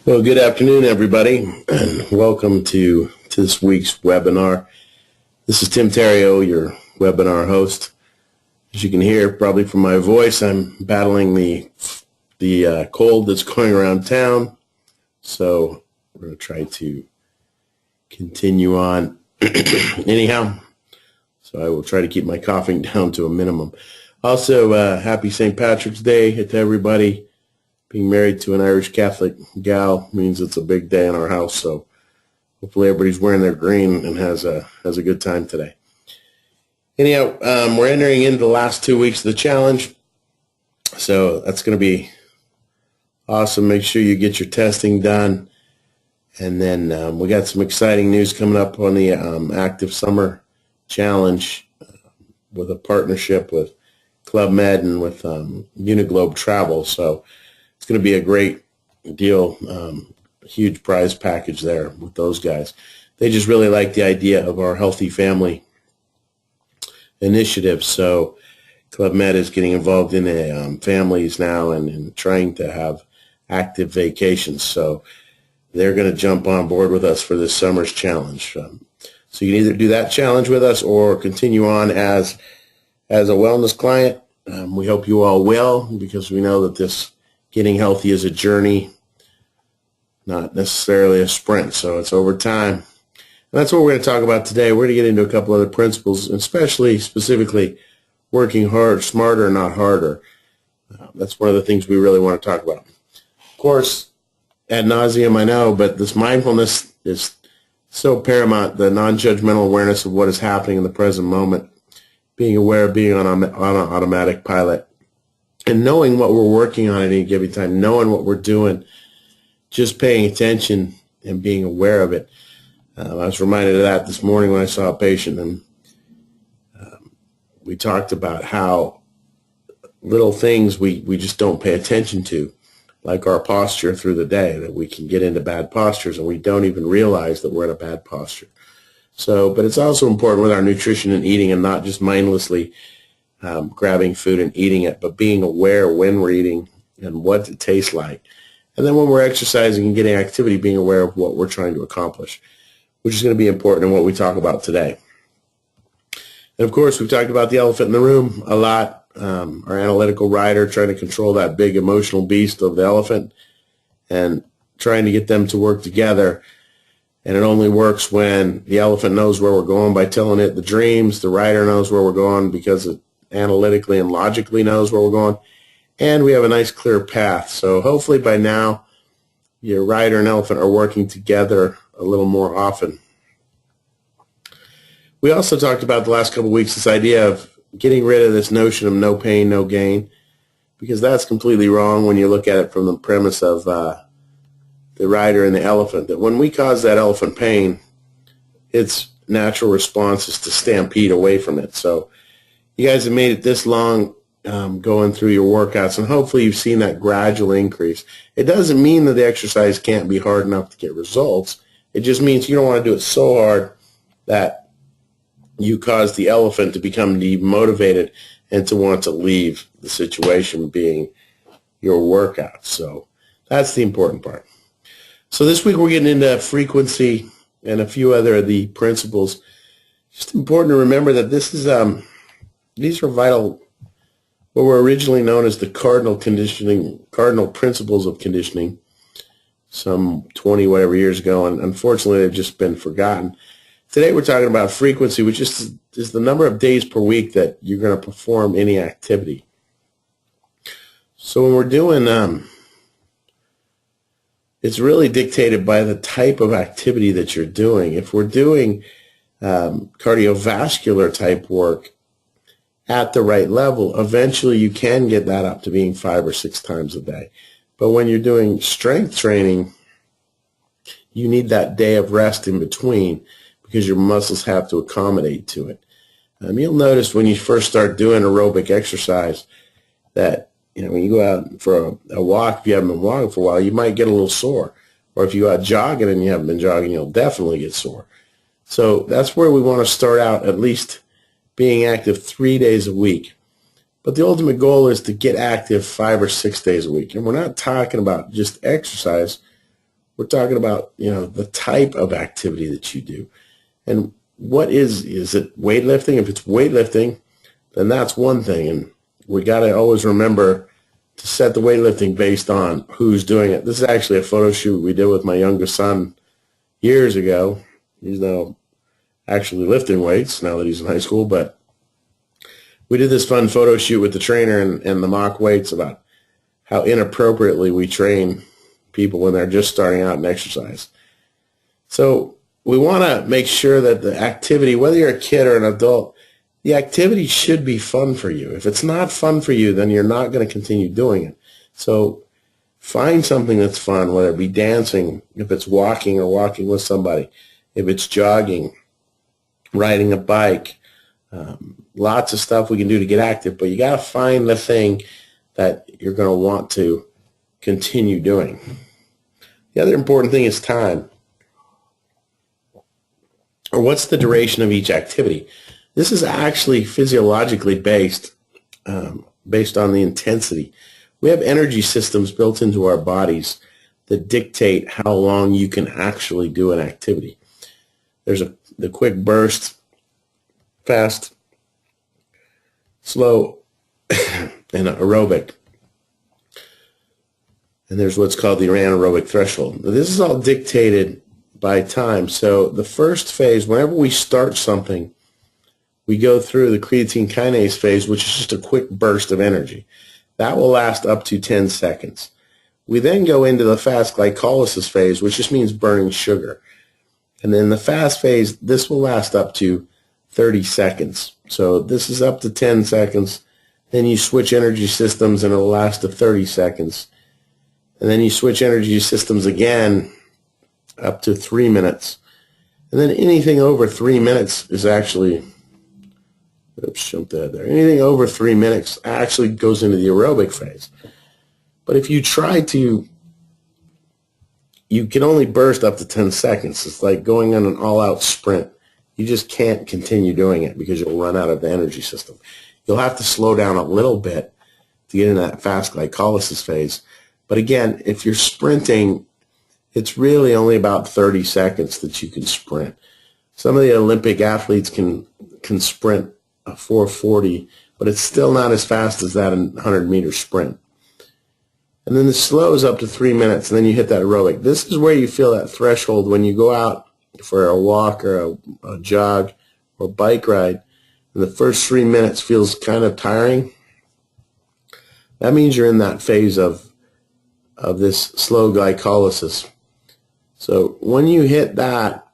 Well, good afternoon, everybody, and welcome to this week's webinar. This is Tim Terrio, your webinar host. As you can hear, probably from my voice, I'm battling the cold that's going around town. So we're going to try to continue on anyhow. So I will try to keep my coughing down to a minimum. Also, happy St. Patrick's Day to everybody. Being married to an Irish Catholic gal means it's a big day in our house, so hopefully everybody's wearing their green and has a good time today. Anyhow, we're entering into the last 2 weeks of the challenge, so that's going to be awesome. Make sure you get your testing done, and then we got some exciting news coming up on the Active Summer Challenge with a partnership with Club Med and with Uniglobe Travel, so it's going to be a great deal, huge prize package there with those guys. They just really like the idea of our Healthy Family initiative. So Club Med is getting involved in the families now and trying to have active vacations. So they're going to jump on board with us for this summer's challenge. So you can either do that challenge with us or continue on as a wellness client. We hope you all will, because we know that this getting healthy is a journey, not necessarily a sprint, so it's over time. And that's what we're going to talk about today. We're going to get into a couple other principles, especially, specifically, working hard, smarter, not harder. That's one of the things we really want to talk about. Of course, ad nauseum, I know, but this mindfulness is so paramount, the non-judgmental awareness of what is happening in the present moment, being aware of being on an automatic pilot, and knowing what we're working on at any given time, knowing what we're doing, just paying attention and being aware of it. I was reminded of that this morning when I saw a patient, and we talked about how little things we just don't pay attention to, like our posture through the day, that we can get into bad postures and we don't even realize that we're in a bad posture. So, but it's also important with our nutrition and eating, and not just mindlessly grabbing food and eating it, but being aware when we're eating and what it tastes like. And then when we're exercising and getting activity, being aware of what we're trying to accomplish, which is going to be important in what we talk about today. And of course, we've talked about the elephant in the room a lot, our analytical rider trying to control that big emotional beast of the elephant and trying to get them to work together. And it only works when the elephant knows where we're going by telling it the dreams, the rider knows where we're going because it analytically and logically knows where we're going, and we have a nice clear path. So hopefully by now your rider and elephant are working together a little more often. We also talked about the last couple of weeks this idea of getting rid of this notion of no pain, no gain, because that's completely wrong when you look at it from the premise of the rider and the elephant, that when we cause that elephant pain, its natural response is to stampede away from it. So you guys have made it this long going through your workouts, and hopefully you've seen that gradual increase. It doesn't mean that the exercise can't be hard enough to get results. It just means you don't want to do it so hard that you cause the elephant to become demotivated and to want to leave the situation being your workout. So that's the important part. So this week we're getting into frequency and a few other of the principles. Just important to remember that this is these are vital, what were originally known as the cardinal principles of conditioning some 20 whatever years ago, and unfortunately they've just been forgotten. Today we're talking about frequency, which is the number of days per week that you're going to perform any activity. So when we're doing, it's really dictated by the type of activity that you're doing. If we're doing cardiovascular type work at the right level, eventually you can get that up to being 5 or 6 times a day. But when you're doing strength training, you need that day of rest in between because your muscles have to accommodate to it. You'll notice when you first start doing aerobic exercise that, when you go out for a walk, if you haven't been walking for a while, you might get a little sore. Or if you go out jogging and you haven't been jogging, you'll definitely get sore. So that's where we want to start out, at least being active 3 days a week. But the ultimate goal is to get active 5 or 6 days a week. And we're not talking about just exercise. We're talking about, the type of activity that you do. And what is it weightlifting? If it's weightlifting, then that's one thing. And we got to always remember to set the weightlifting based on who's doing it. This is actually a photo shoot we did with my youngest son years ago. He's now actually lifting weights now that he's in high school, but we did this fun photo shoot with the trainer and the mock weights about how inappropriately we train people when they're just starting out in exercise. So we want to make sure that the activity, whether you're a kid or an adult, the activity should be fun for you. If it's not fun for you, then you're not going to continue doing it. So find something that's fun, whether it be dancing, if it's walking or walking with somebody, if it's jogging, riding a bike, lots of stuff we can do to get active, but you got to find the thing that you're going to want to continue doing. The other important thing is time, or what's the duration of each activity. This is actually physiologically based on the intensity. We have energy systems built into our bodies that dictate how long you can actually do an activity. There's the quick burst, fast, slow, and aerobic. And there's what's called the anaerobic threshold. Now, this is all dictated by time. So the first phase, whenever we start something, we go through the creatine kinase phase, which is just a quick burst of energy. That will last up to 10 seconds. We then go into the fast glycolysis phase, which just means burning sugar. And then the fast phase, this will last up to 30 seconds. So this is up to 10 seconds. Then you switch energy systems and it'll last to 30 seconds. And then you switch energy systems again up to 3 minutes. And then anything over 3 minutes is actually, oops, jumped ahead there. Anything over 3 minutes actually goes into the aerobic phase. But if you try to, you can only burst up to 10 seconds. It's like going on an all-out sprint. You just can't continue doing it because you'll run out of the energy system. You'll have to slow down a little bit to get in that fast glycolysis phase. But again, if you're sprinting, it's really only about 30 seconds that you can sprint. Some of the Olympic athletes can sprint a 4:40, but it's still not as fast as that 100-meter sprint. And then the slow is up to 3 minutes, and then you hit that aerobic. This is where you feel that threshold when you go out for a walk or a jog or bike ride, and the first 3 minutes feels kind of tiring. That means you're in that phase of this slow glycolysis. So when you hit that,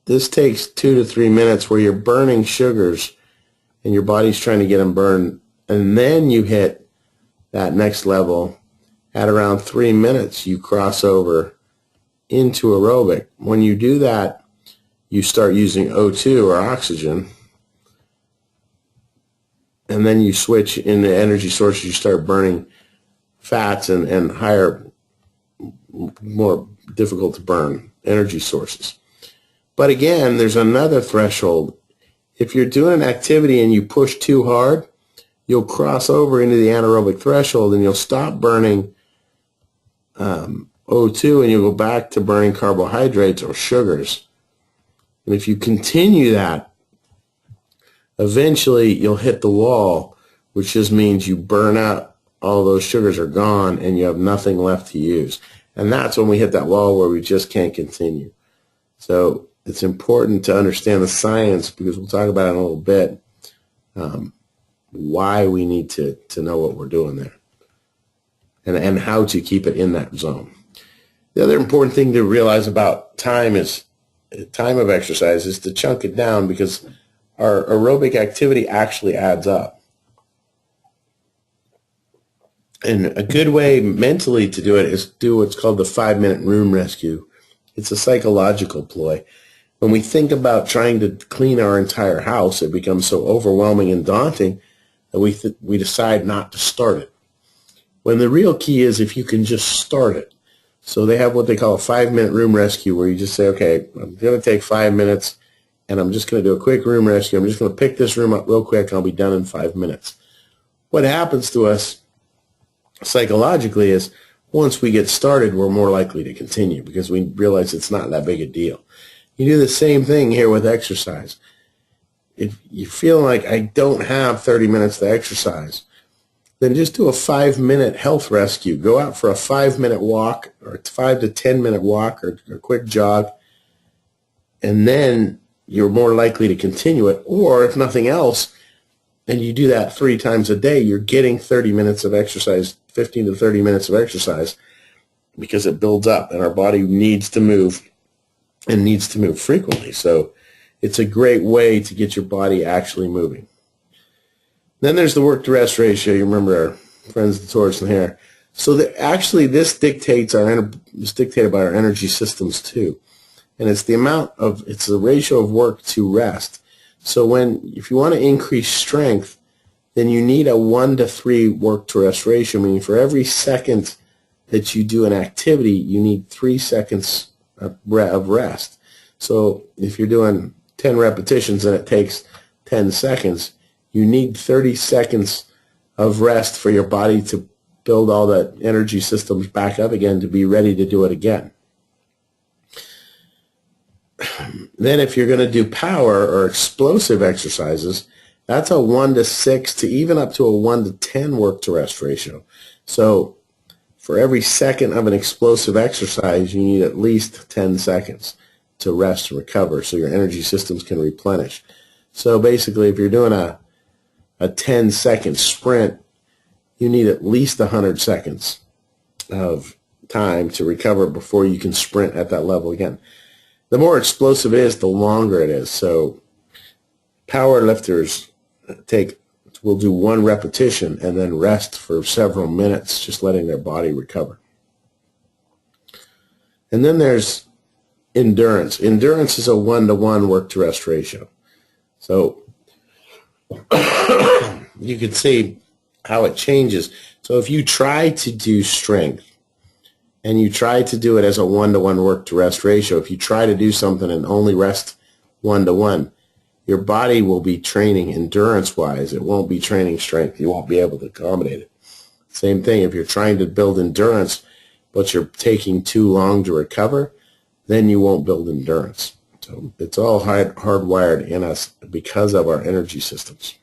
this takes 2 to 3 minutes where you're burning sugars and your body's trying to get them burned, and then you hit that next level. At around 3 minutes, you cross over into aerobic. When you do that, you start using O2 or oxygen, and then you switch into energy sources. You start burning fats and higher, more difficult to burn energy sources. But again, there's another threshold. If you're doing an activity and you push too hard, you'll cross over into the anaerobic threshold and you'll stop burning O2 and you'll go back to burning carbohydrates or sugars. And if you continue that, eventually you'll hit the wall, which just means you burn out, all those sugars are gone and you have nothing left to use. And that's when we hit that wall where we just can't continue. So it's important to understand the science, because we'll talk about it in a little bit, why we need to know what we're doing there and how to keep it in that zone. The other important thing to realize about time of exercise is to chunk it down, because our aerobic activity actually adds up. And a good way mentally to do it is do what's called the 5-minute room rescue. It's a psychological ploy. When we think about trying to clean our entire house, it becomes so overwhelming and daunting that we decide not to start it. When the real key is if you can just start it. So they have what they call a 5-minute room rescue, where you just say, okay, I'm going to take 5 minutes, and I'm just going to do a quick room rescue. I'm just going to pick this room up real quick, and I'll be done in 5 minutes. What happens to us psychologically is once we get started, we're more likely to continue because we realize it's not that big a deal. You do the same thing here with exercise. If you feel like I don't have 30 minutes to exercise, then just do a 5-minute health rescue. Go out for a 5-minute walk or a 5 to 10-minute walk or a quick jog, and then you're more likely to continue it. Or if nothing else, and you do that 3 times a day, you're getting 30 minutes of exercise, 15 to 30 minutes of exercise, because it builds up and our body needs to move and needs to move frequently. So it's a great way to get your body actually moving. Then there's the work to rest ratio. You remember our friends the torus and hair. So actually this dictates it's dictated by our energy systems too. And it's the ratio of work to rest. So if you want to increase strength, then you need a 1 to 3 work to rest ratio, meaning for every second that you do an activity, you need 3 seconds of rest. So if you're doing 10 repetitions and it takes 10 seconds, you need 30 seconds of rest for your body to build all the energy systems back up again to be ready to do it again. Then if you're going to do power or explosive exercises, that's a 1 to 6 to even up to a 1 to 10 work to rest ratio. So for every second of an explosive exercise, you need at least 10 seconds to rest and recover so your energy systems can replenish. So basically, if you're doing a 10-second sprint, you need at least 100 seconds of time to recover before you can sprint at that level again. The more explosive it is, the longer it is. So power lifters will do 1 repetition and then rest for several minutes, just letting their body recover. And then there's endurance. Endurance is a 1 to 1 work to rest ratio. So you can see how it changes. So if you try to do strength and you try to do it as a 1 to 1 work to rest ratio, if you try to do something and only rest 1 to 1, your body will be training endurance-wise. It won't be training strength. You won't be able to accommodate it. Same thing, if you're trying to build endurance, but you're taking too long to recover, then you won't build endurance. So it's all hardwired in us because of our energy systems.